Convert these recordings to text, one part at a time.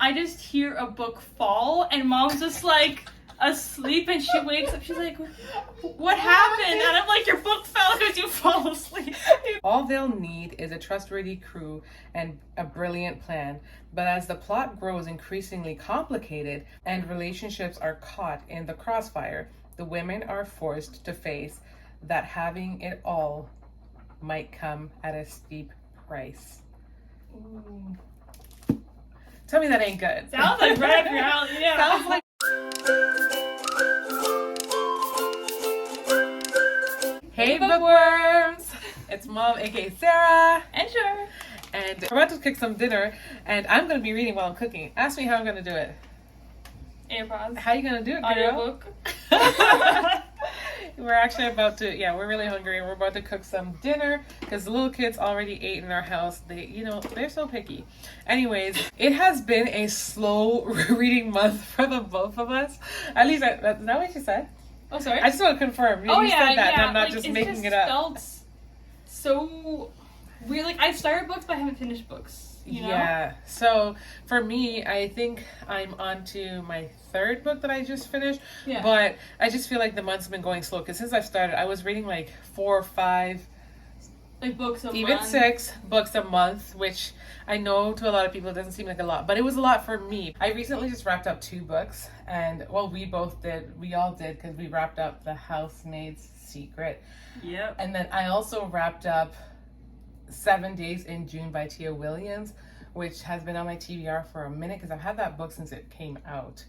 I just hear a book fall, and mom's just like asleep, and she wakes up. She's like, "What happened?" And I'm like, "Your book fell because you fall asleep." All they'll need is a trustworthy crew and a brilliant plan. But as the plot grows increasingly complicated and relationships are caught in the crossfire, the women are forced to face that having it all might come at a steep price. Ooh. Tell me that ain't good. Sounds like right up your alley. Yeah. Sounds like. Hey Bookworms! It's Mom, aka Sarah. And Char. And we're about to cook some dinner, and I'm going to be reading while I'm cooking. Ask me how I'm going to do it. AirPods. How you going to do it, girl? Audiobook. We're actually about to, we're really hungry. We're about to cook some dinner because the little kids already ate in our house. They're so picky. Anyways, it has been a slow reading month for the both of us. At least, is that what you said? Oh, sorry? I just want to confirm. You said that, and I'm not just making it up. It felt so weird. Like, I've started books, but I haven't finished books. You know? Yeah. So for me, I think I'm on to my third book that I just finished. Yeah. But I just feel like the month's been going slow because since I've started, I was reading like 4 or 5, like books a even month. 6 books a month, which I know to a lot of people it doesn't seem like a lot, but it was a lot for me. I recently just wrapped up 2 books, and well, we all did because we wrapped up The Housemaid's Secret. Yep. And then I also wrapped up 7 Days in June by Tia Williams, which has been on my TBR for a minute because I've had that book since it came out.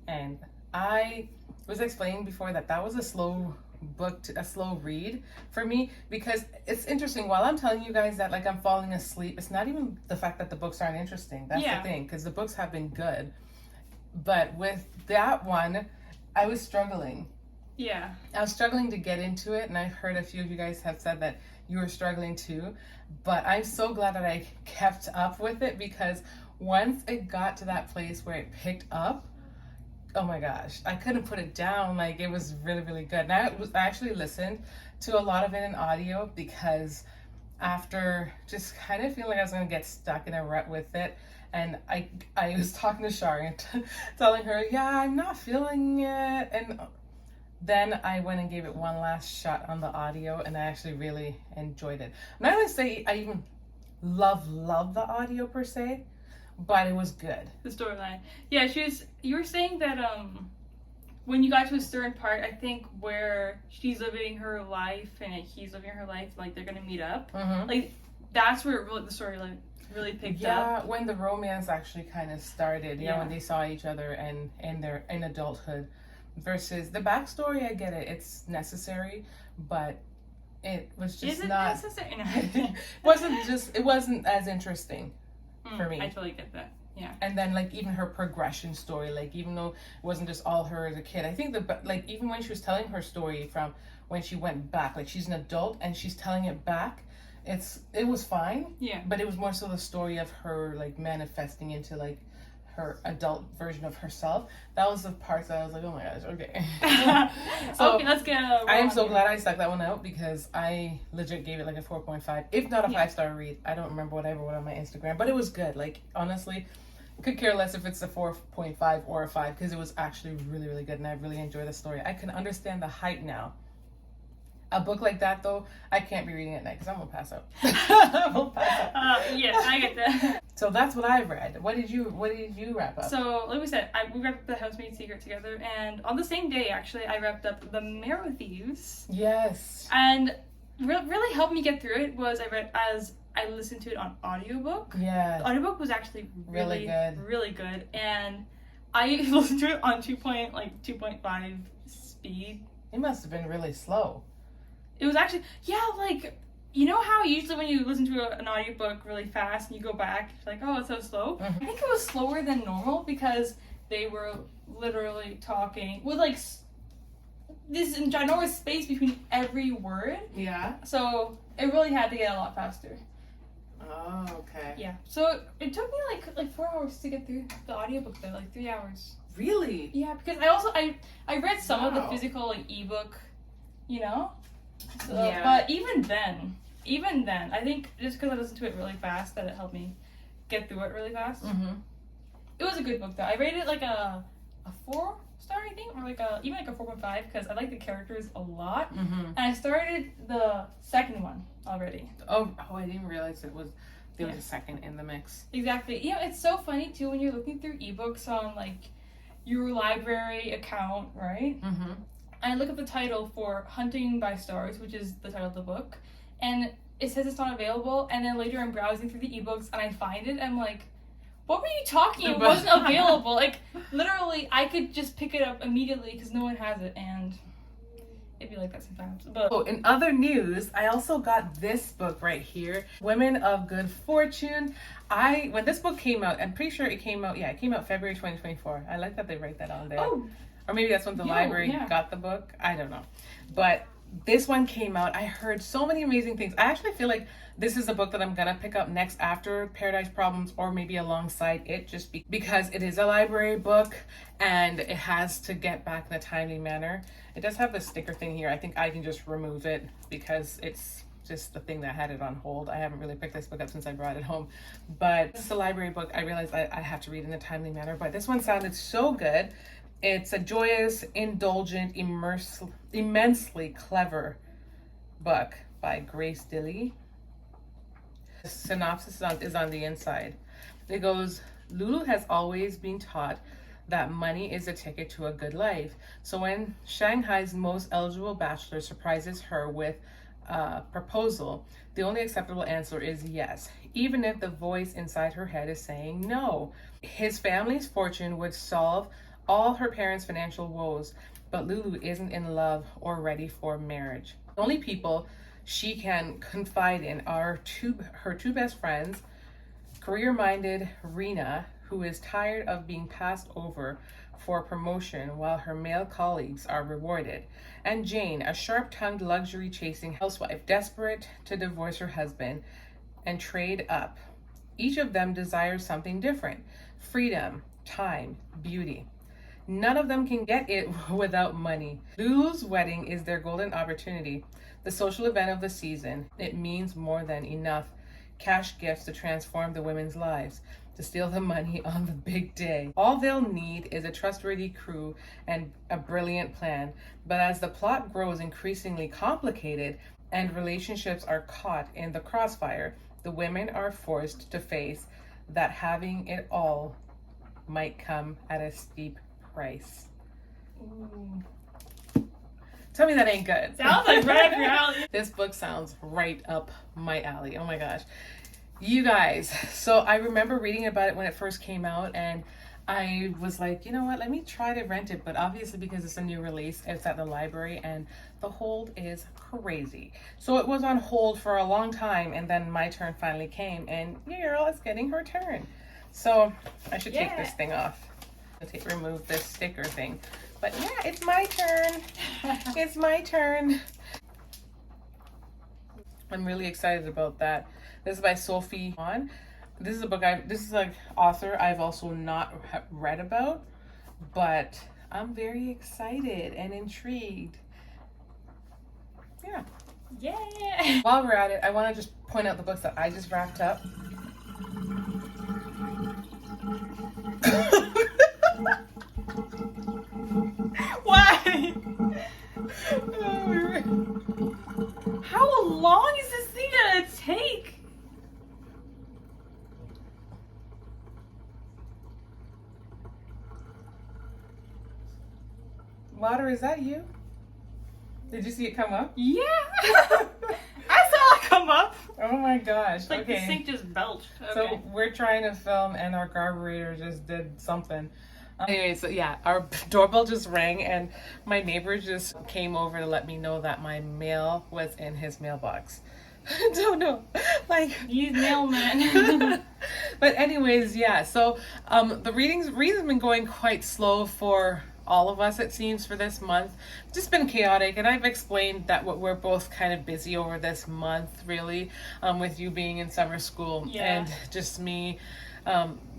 And I was explaining before that was a slow book, a slow read for me, because it's interesting. While I'm telling you guys that like I'm falling asleep, it's not even the fact that the books aren't interesting. That's the thing, because the books have been good. But with that one, I was struggling. Yeah. I was struggling to get into it, and I've heard a few of you guys have said that you were struggling too. But I'm so glad that I kept up with it, because once it got to that place where it picked up, oh my gosh, I couldn't put it down. Like, it was really, really good. And I actually listened to a lot of it in audio, because after just kind of feeling like I was going to get stuck in a rut with it, and I was talking to Char and telling her, yeah, I'm not feeling it. And then I went and gave it one last shot on the audio, and I actually really enjoyed it. I'm not going to say I even love the audio per se, but it was good. The storyline. Yeah, you were saying that when you got to a certain part, I think where she's living her life and he's living her life, like they're gonna meet up. Mm-hmm. Like that's where the storyline really picked up. Yeah, when the romance actually kind of started. Yeah, when they saw each other and in adulthood, versus the backstory. I get it; it's necessary, but it was just not necessary. It wasn't as interesting for me. I totally get that. Yeah. And then like even her progression story, like even though it wasn't just all her as a kid, I think like even when she was telling her story from when she went back, like she's an adult and she's telling it back, it was fine. Yeah. But it was more so the story of her like manifesting into like her adult version of herself. That was the part that I was like, oh my gosh, okay. So okay, let's get I am so glad I stuck that one out, because I legit gave it like a 4.5, if not a 5-star read. I don't remember what I wrote on my Instagram, but it was good. Like, honestly, could care less if it's a 4.5 or a 5, because it was actually really, really good, and I really enjoyed the story. I can understand the hype now. A book like that, though, I can't be reading at night because I'm gonna pass out. Yeah, I get that. So that's what I read. What did you wrap up? So, like we said, we wrapped up The Housemaid's Secret together, and on the same day, actually, I wrapped up The Marrow Thieves. Yes. And really helped me get through it was I listened to it on audiobook. Yeah. The audiobook was actually really good, and I listened to it on 2.5 speed. It must have been really slow. It was actually, like, you know how usually when you listen to an audiobook really fast and you go back, you're like, oh, it's so slow? Mm-hmm. I think it was slower than normal because they were literally talking with, like, this ginormous space between every word. Yeah. So it really had to get a lot faster. Oh, okay. Yeah. So it took me, like 4 hours to get through the audiobook, though, like 3 hours. Really? Yeah, because I read some of the physical, like, ebook, you know? So, yeah. But even then, I think just because I listened to it really fast, that it helped me get through it really fast. Mm-hmm. It was a good book though. I rated it like a 4-star, I think, or like even like a 4.5 because I like the characters a lot. And I started the second one already. Oh, I didn't realize there was a second in the mix. Exactly. Yeah, it's so funny too when you're looking through ebooks on like your library account, right? And I look up the title for Hunting by Stars, which is the title of the book, and it says it's not available, and then later I'm browsing through the ebooks and I find it, and I'm like, what were you talking about? It wasn't available. Like, literally, I could just pick it up immediately because no one has it, and it'd be like that sometimes. But in other news, I also got this book right here, Women of Good Fortune. When this book came out, I'm pretty sure it came out February 2024. I like that they write that on there. Oh. Or maybe that's when the library got the book. I don't know. But this one came out. I heard so many amazing things. I actually feel like this is a book that I'm gonna pick up next after Paradise Problems, or maybe alongside it, just because it is a library book and it has to get back in a timely manner. It does have the sticker thing here. I think I can just remove it because it's just the thing that had it on hold. I haven't really picked this book up since I brought it home, but it's a library book. I realized I have to read in a timely manner, but this one sounded so good. It's a joyous, indulgent, immensely clever book by Grace Dilly. The synopsis is on the inside. It goes, Lulu has always been taught that money is a ticket to a good life. So when Shanghai's most eligible bachelor surprises her with a proposal, the only acceptable answer is yes, even if the voice inside her head is saying no. His family's fortune would solve all her parents' financial woes, but Lulu isn't in love or ready for marriage. The only people she can confide in are her two best friends, career-minded Rena, who is tired of being passed over for promotion while her male colleagues are rewarded, and Jane, a sharp-tongued luxury-chasing housewife desperate to divorce her husband and trade up. Each of them desires something different: freedom, time, beauty. None of them can get it without money. Lulu's wedding is their golden opportunity, the social event of the season. It means more than enough cash gifts to transform the women's lives, to steal the money on the big day. All they'll need is a trustworthy crew and a brilliant plan. But as the plot grows increasingly complicated and relationships are caught in the crossfire, the women are forced to face that having it all might come at a steep price. Ooh. Tell me that ain't good. Sounds like right up your alley. This book sounds right up my alley. Oh my gosh. You guys, so I remember reading about it when it first came out, and I was like, you know what, let me try to rent it. But obviously because it's a new release, it's at the library and the hold is crazy. So it was on hold for a long time, and then my turn finally came, and your girl is getting her turn. So I should take this thing off. Remove this sticker thing. But yeah, it's my turn. It's my turn. I'm really excited about that. This is by Sophie Hahn. This is a book this is an author I've also not read about, but I'm very excited and intrigued. Yeah. Yeah. While we're at it, I want to just point out the books that I just wrapped up. Why? How long is this thing gonna take? Water, is that you? Did you see it come up? Yeah. I saw it come up. Oh my gosh. Like okay. the sink just belched. Okay. So we're trying to film and our carburetor just did something. Anyway, so yeah, our doorbell just rang and my neighbor just came over to let me know that my mail was in his mailbox. Don't know. Like, he's mailman. But anyways, yeah, so the reading's been going quite slow for all of us, it seems, for this month. Just been chaotic, and I've explained that we're both kind of busy over this month, really, with you being in summer school and just me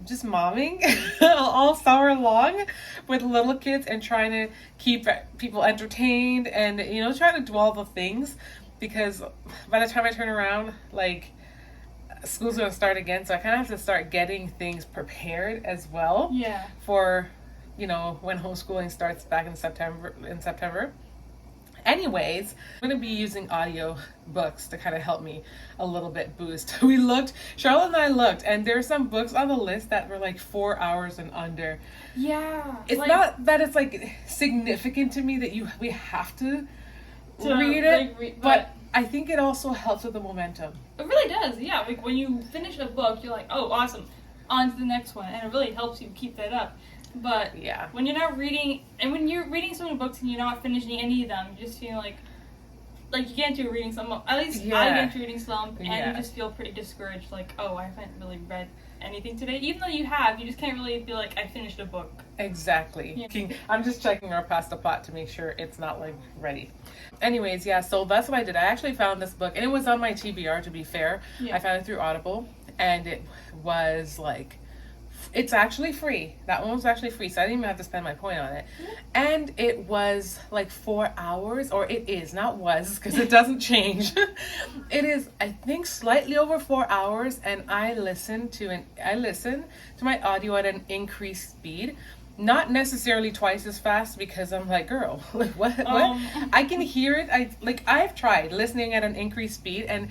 just momming all summer long with little kids and trying to keep people entertained and, you know, trying to do all the things, because by the time I turn around, like, school's going to start again, so I kind of have to start getting things prepared as well. Yeah. For, you know, when homeschooling starts back in September. Anyways, I'm going to be using audio books to kind of help me a little bit boost. Charlotte and I looked, and there are some books on the list that were like 4 hours and under. Yeah. It's not that it's like significant to me that we have to read it, but I think it also helps with the momentum. It really does, yeah. Like when you finish a book, you're like, oh, awesome, on to the next one, and it really helps you keep that up. But yeah, when you're not reading, and when you're reading so many books and you're not finishing any of them, you just feel like you get into a reading slump. At least I get into a reading slump, and you just feel pretty discouraged. Like, oh, I haven't really read anything today. Even though you just can't really feel like I finished a book. Exactly. Yeah. I'm just checking our pasta pot to make sure it's not like ready. Anyways, yeah, so that's what I did. I actually found this book, and it was on my TBR, to be fair. Yeah. I found it through Audible, and it was like, it's actually free. That one was actually free, so I didn't even have to spend my point on it. Mm-hmm. And it was like 4 hours, or it is, not was, because it doesn't change. It is, I think, slightly over 4 hours, and I listened to my audio at an increased speed. Not necessarily twice as fast, because I'm like, girl, like what? I can hear it. I've tried listening at an increased speed, and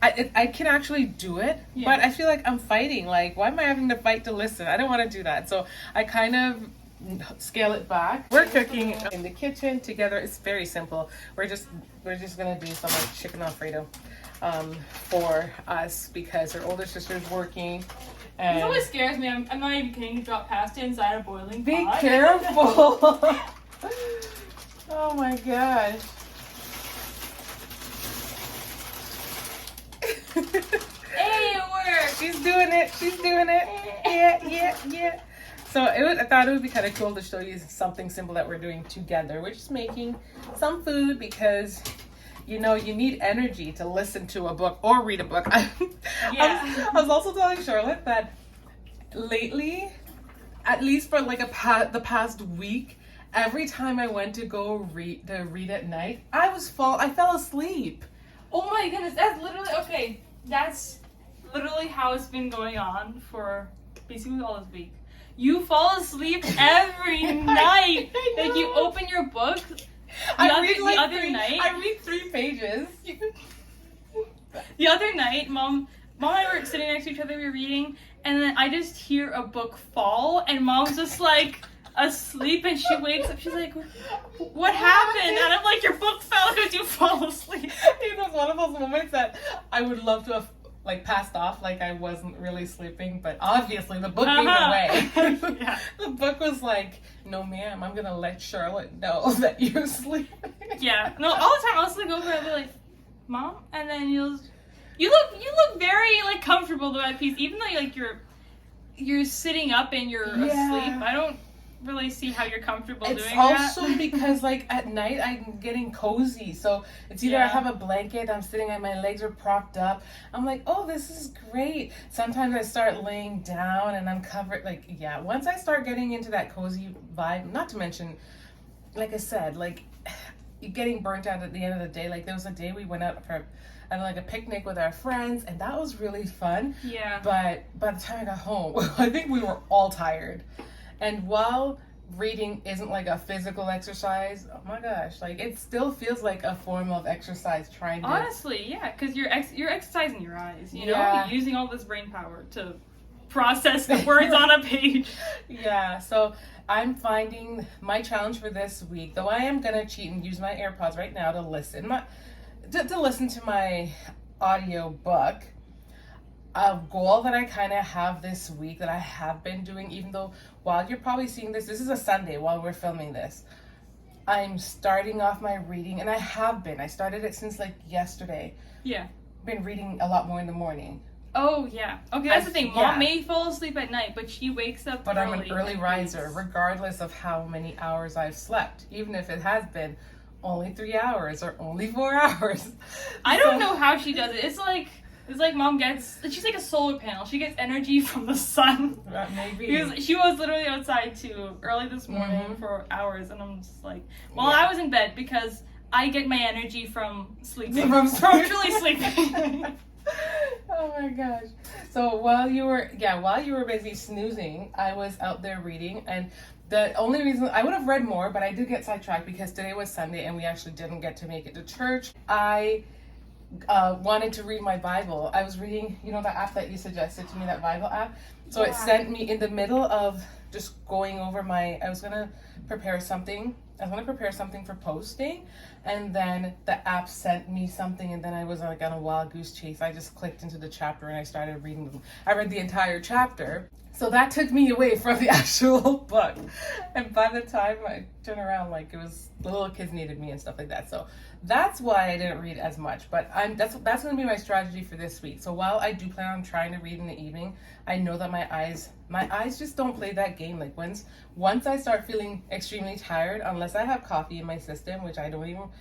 I can actually do it, but I feel like I'm fighting. Like, why am I having to fight to listen? I don't want to do that. So I kind of scale it back. We're cooking in the kitchen together. It's very simple. We're just gonna do some like chicken Alfredo for us, because her older sister's working. It always scares me. I'm not even kidding. Drop pasta inside a boiling pot. Be careful. Oh my gosh. Hey, it worked. She's doing it. Yeah. So I thought it would be kind of cool to show you something simple that we're doing together. We're just making some food, because you know, you need energy to listen to a book or read a book. I was also telling Charlotte that lately, at least for like the past week, every time I went to go read at night, I fell asleep. Oh my goodness, that's literally how it's been going on for basically all this week. You fall asleep every night. Like, you open your book. I read 3 pages. The other night, Mom and I were sitting next to each other, we were reading, and then I just hear a book fall, and Mom's just like asleep, and she wakes up, she's like, what happened? And I'm like, your book fell because you fall asleep. It was one of those moments that I would love to have like passed off, like I wasn't really sleeping, but obviously the book gave away. Yeah. The book was like, no ma'am, I'm gonna let Charlotte know that you're sleeping. Yeah. No, all the time I'll just look over and I'll be like, Mom, and then you look very like comfortable though at peace, even though you're sitting up and you're asleep. I don't really see how you're comfortable doing that. It's also because like at night I'm getting cozy, so it's either I have a blanket, I'm sitting and my legs are propped up, I'm like, oh, this is great. Sometimes I start laying down and I'm covered, once I start getting into that cozy vibe, not to mention, like I said, like getting burnt out at the end of the day. Like there was a day we went out for like a picnic with our friends, and that was really fun. Yeah. But by the time I got home, I think we were all tired. And while reading isn't like a physical exercise, oh my gosh, like it still feels like a form of exercise trying to... Honestly, yeah, because you're exercising your eyes, you know? You're using all this brain power to process the words on a page. Yeah, so I'm finding my challenge for this week, though I am going to cheat and use my AirPods right now to listen to my audio book. A goal that I kind of have this week that I have been doing, even though while you're probably seeing this is a Sunday while we're filming this, I'm starting off my reading, and I started it since like yesterday. Yeah. Been reading a lot more in the morning. Oh yeah. Okay, that's the thing. Mom may fall asleep at night, but she wakes up But early. I'm an early riser, regardless of how many hours I've slept, even if it has been only 3 hours or only 4 hours. I don't know how she does it. It's like Mom she's like a solar panel. She gets energy from the sun. Maybe. Because she was literally outside too early this morning for hours, and I'm just like, I was in bed because I get my energy from sleeping. From truly sleeping. Oh my gosh. So while you were busy snoozing, I was out there reading, and the only reason I would have read more, but I did get sidetracked because today was Sunday and we actually didn't get to make it to church. I wanted to read my Bible. I was reading, you know, the app that you suggested to me, that Bible app. So it sent me in the middle of just going over I was gonna prepare something for posting, and then the app sent me something, and then I was like on a wild goose chase. I just clicked into the chapter and I started reading them. I read the entire chapter. So that took me away from the actual book. And by the time I turned around, like, it was, the little kids needed me and stuff like that. So that's why I didn't read as much. But that's going to be my strategy for this week. So while I do plan on trying to read in the evening, I know that my eyes just don't play that game. Like, once I start feeling extremely tired, unless I have coffee in my system, which I don't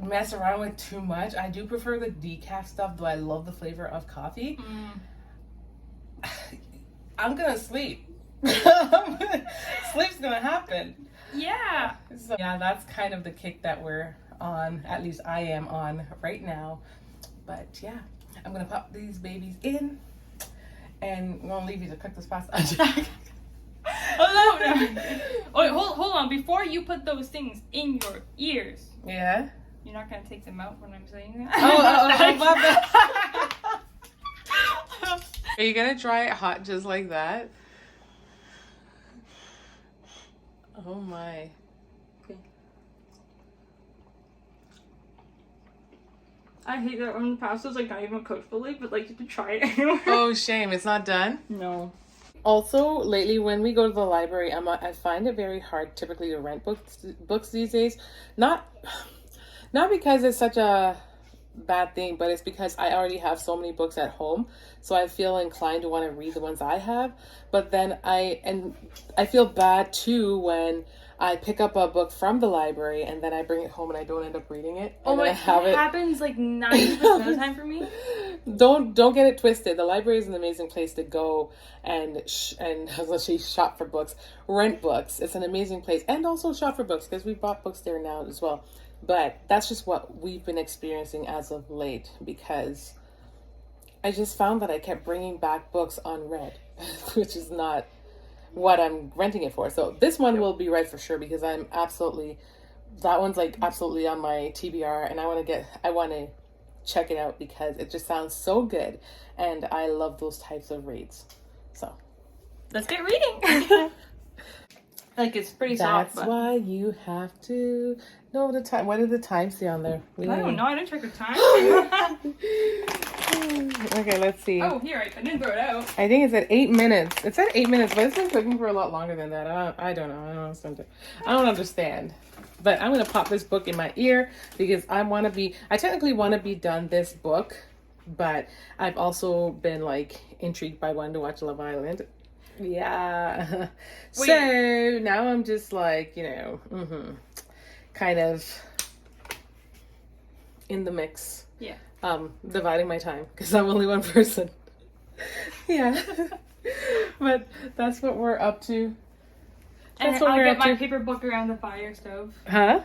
mess around with too much. I do prefer the decaf stuff, though I love the flavor of coffee. I'm gonna sleep. Sleep's gonna happen. Yeah. So yeah, that's kind of the kick that we're on. At least I am on right now. But yeah, I'm gonna pop these babies in, and I'm gonna leave you to cook this pasta. Oh no! Wait, hold on. Before you put those things in your ears. Yeah. You're not gonna take them out when I'm saying that. Oh. Are you gonna try it hot just like that? Oh my. Okay. I hate that when pasta's like not even cooked fully, but like you can try it anyway. Oh, shame. It's not done? No. Also, lately when we go to the library, I find it very hard typically to rent books these days. Not because it's such a bad thing, but it's because I already have so many books at home, so I feel inclined to want to read the ones I have. But then I feel bad too when I pick up a book from the library and then I bring it home and I don't end up reading it. Oh my, it happens like 90% of the time for me. Don't get it twisted. The library is an amazing place to go and shop for books, rent books. It's an amazing place, and also shop for books because we bought books there now as well. But that's just what we've been experiencing as of late, because I just found that I kept bringing back books unread, which is not what I'm renting it for. So this one will be read for sure, because that one's like absolutely on my TBR, and I want to check it out because it just sounds so good, and I love those types of reads. So let's get reading. Like, it's pretty soft. That's why you have to know the time. What did the time say on there? I don't know. I didn't check the time. Okay, let's see. Oh, here, I didn't throw it out. I think it's at 8 minutes. It said 8 minutes, but it's been cooking for a lot longer than that. I don't know. I don't understand. But I'm going to pop this book in my ear because I technically want to be done this book, but I've also been like intrigued by wanting to watch Love Island. Yeah. Wait. So now I'm just like, kind of in the mix. Yeah. Dividing my time because I'm only one person. Yeah. But that's what we're up to. And I'll get my paper book around the fire stove. Huh?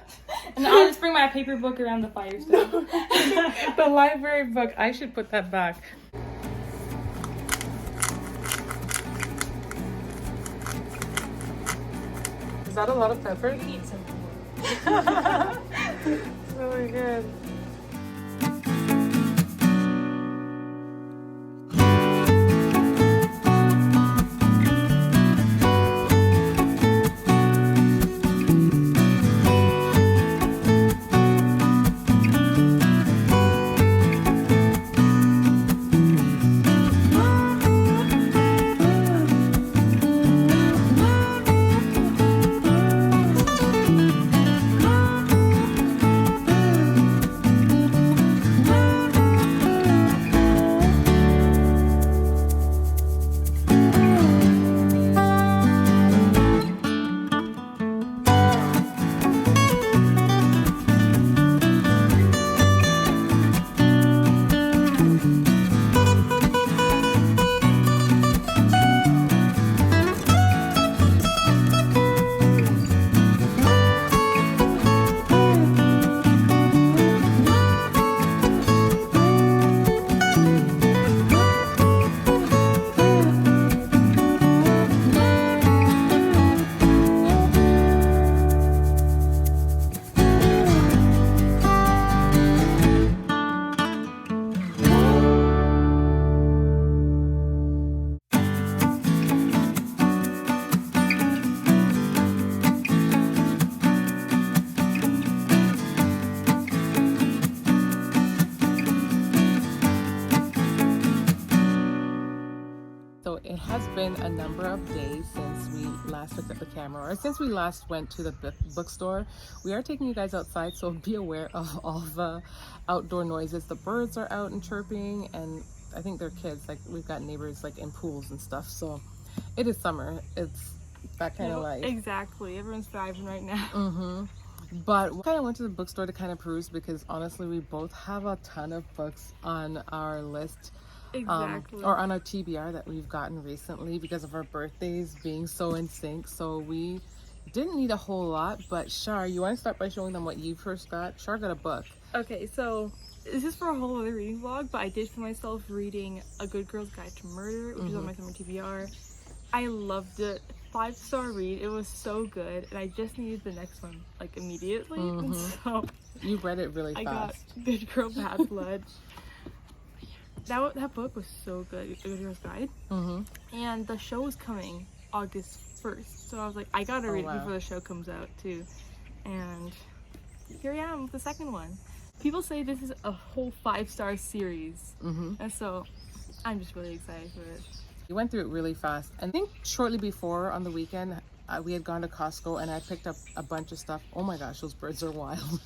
And I'll just bring my paper book around the fire stove. The library book. I should put that back. Is that a lot of pepper? You need some It's really good. days since we last picked up the camera, or since we last went to the bookstore. We are taking you guys outside, so be aware of all the outdoor noises. The birds are out and chirping, and I think they're kids. Like, we've got neighbors like in pools and stuff. So it is summer. It's that kind of life. Exactly. Everyone's thriving right now. But we kind of went to the bookstore to kind of peruse, because honestly, we both have a ton of books on our list. Exactly. Or on our TBR that we've gotten recently because of our birthdays being so in sync. So we didn't need a whole lot. But Char, you want to start by showing them what you first got? Char got a book. Okay, so this is for a whole other reading vlog, but I did for myself reading A Good Girl's Guide to Murder, which is on my summer TBR. I loved it. 5-star read. It was so good, and I just needed the next one like immediately. And so you read it really fast. I got Good Girl Bad Blood. That book was so good, A Good Girl's Guide. And the show is coming August 1st, so I was like, I gotta read it before the show comes out too. And here I am with the second one. People say this is a whole 5-star series, and so I'm just really excited for it. We went through it really fast. And I think shortly before, on the weekend, we had gone to Costco and I picked up a bunch of stuff. Oh my gosh, those birds are wild.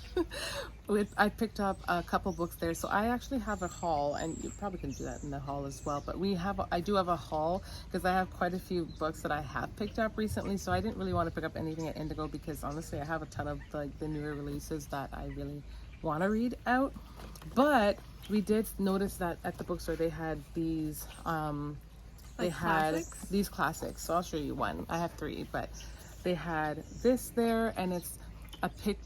I picked up a couple books there. So I actually have a haul, and you probably can do that in the haul as well. But I do have a haul because I have quite a few books that I have picked up recently. So I didn't really want to pick up anything at Indigo because honestly, I have a ton of like the newer releases that I really want to read out. But we did notice that at the bookstore they had these these classics. So I'll show you one. I have 3, but they had this there, and it's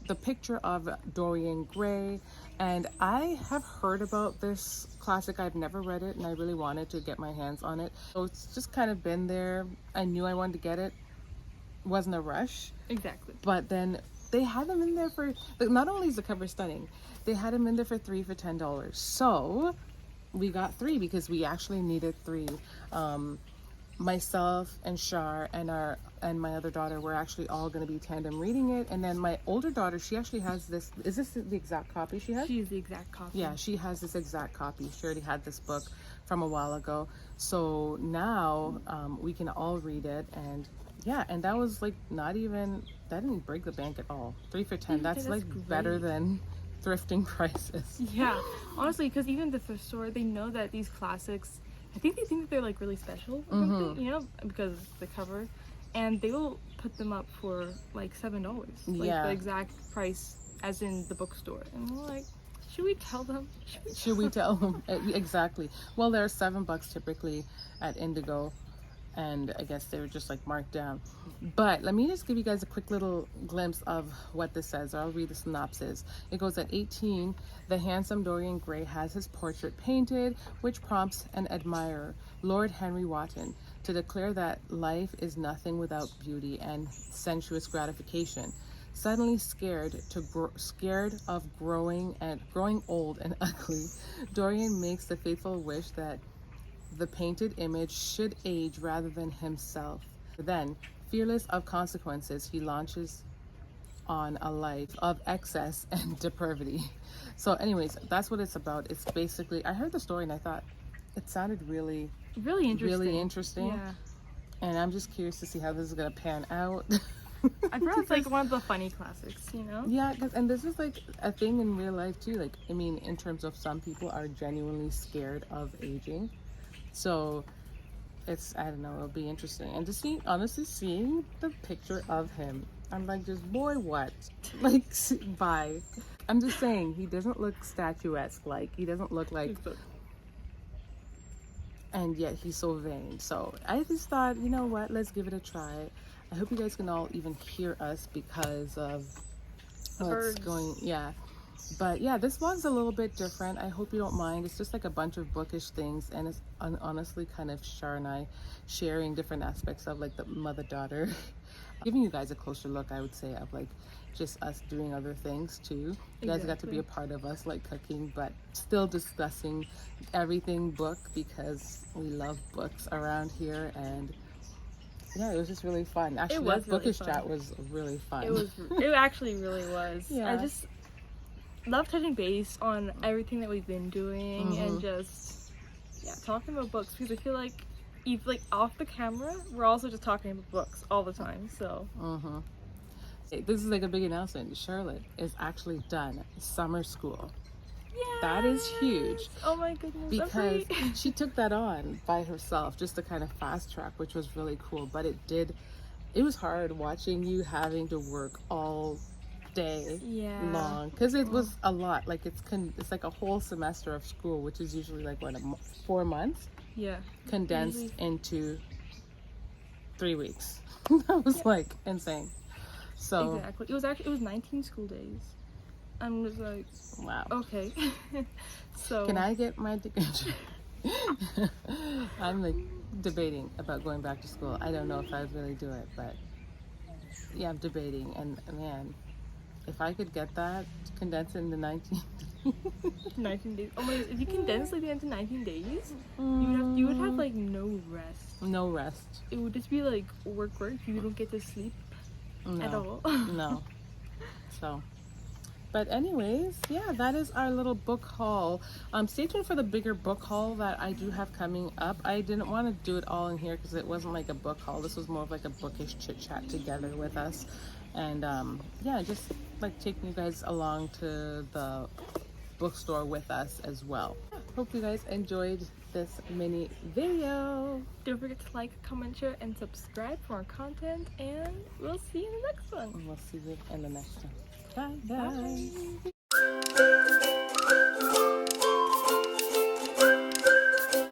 the picture of Dorian Gray. And I have heard about this classic. I've never read it, and I really wanted to get my hands on it. So it's just kind of been there. I knew I wanted to get it. Wasn't a rush. Exactly. But then they had them in there for, not only is the cover stunning, they had them in there for 3 for $10. So we got 3 because we actually needed 3. Myself and Char and my other daughter were actually all going to be tandem reading it. And then my older daughter, she actually has this. Is this the exact copy she has? She's the exact copy. Yeah, she has this exact copy. She already had this book from a while ago. So now we can all read it. And yeah, and that was like that didn't break the bank at all. 3 for $10. That's like great. Better than thrifting prices. Yeah, honestly, because even the thrift store, they know that these classics, I think they think that they're like really special or something, you know, because of the cover, and they will put them up for like $7, like the exact price as in the bookstore. And we're like, should we tell them? Should we tell them? Exactly. Well, they're $7 typically at Indigo, and I guess they were just like marked down. But let me just give you guys a quick little glimpse of what this says. I'll read the synopsis. It goes, at 18, the handsome Dorian Gray has his portrait painted, which prompts an admirer, Lord Henry Wotton, to declare that life is nothing without beauty and sensuous gratification. Suddenly scared of growing old and ugly, Dorian makes the fateful wish that the painted image should age rather than himself. Then, fearless of consequences, he launches on a life of excess and depravity. So anyways, that's what it's about. It's basically, I heard the story and I thought it sounded really interesting. Yeah. And I'm just curious to see how this is going to pan out. I thought it's like one of the funny classics, you know? Yeah, and this is like a thing in real life too. Like, I mean, in terms of some people are genuinely scared of aging. So it's, I don't know, it'll be interesting. And just honestly seeing the picture of him, I'm like, just boy, what? Like, bye. I'm just saying, he doesn't look statuesque. Like, he doesn't look like, and yet he's so vain. So I just thought, you know what, let's give it a try. I hope you guys can all even hear us because of what's going, But yeah, this one's a little bit different. I hope you don't mind. It's just like a bunch of bookish things, and it's honestly kind of Char and I sharing different aspects of like the mother-daughter. Giving you guys a closer look, I would say, of like just us doing other things too. You guys got to be a part of us, like cooking, but still discussing everything book because we love books around here. And yeah, it was just really fun. Actually, that bookish chat was really fun. It actually really was. Yeah. I just love touching base on everything that we've been doing and just talking about books, because I feel like like off the camera, we're also just talking about books all the time. So. This is like a big announcement. Charlotte is actually done summer school. Yes! That is huge. Oh my goodness. Because she took that on by herself just to kind of fast track, which was really cool. But it was hard watching you having to work all day long, because it was a lot. Like it's like a whole semester of school, which is usually like 4 months. Yeah. Condensed into 3 weeks. That was like insane. So exactly. It was 19 school days. I'm just like, wow. Okay. So can I get my I'm like debating about going back to school. I don't know if I'd really do it, but yeah, I'm debating. And man, if I could get that condensed into 19 days. Oh my god, if you condense like into 19 days, you would have like no rest. No rest. It would just be like work. You don't get to sleep at all. No. So, but anyways, yeah, that is our little book haul. Stay tuned for the bigger book haul that I do have coming up. I didn't want to do it all in here because it wasn't like a book haul. This was more of like a bookish chit chat together with us. And yeah, just like taking you guys along to the bookstore with us as well. Hope you guys enjoyed this mini video. Don't forget to like, comment, share, and subscribe for more content, and we'll see you in the next one. And we'll see you in the next one. Bye.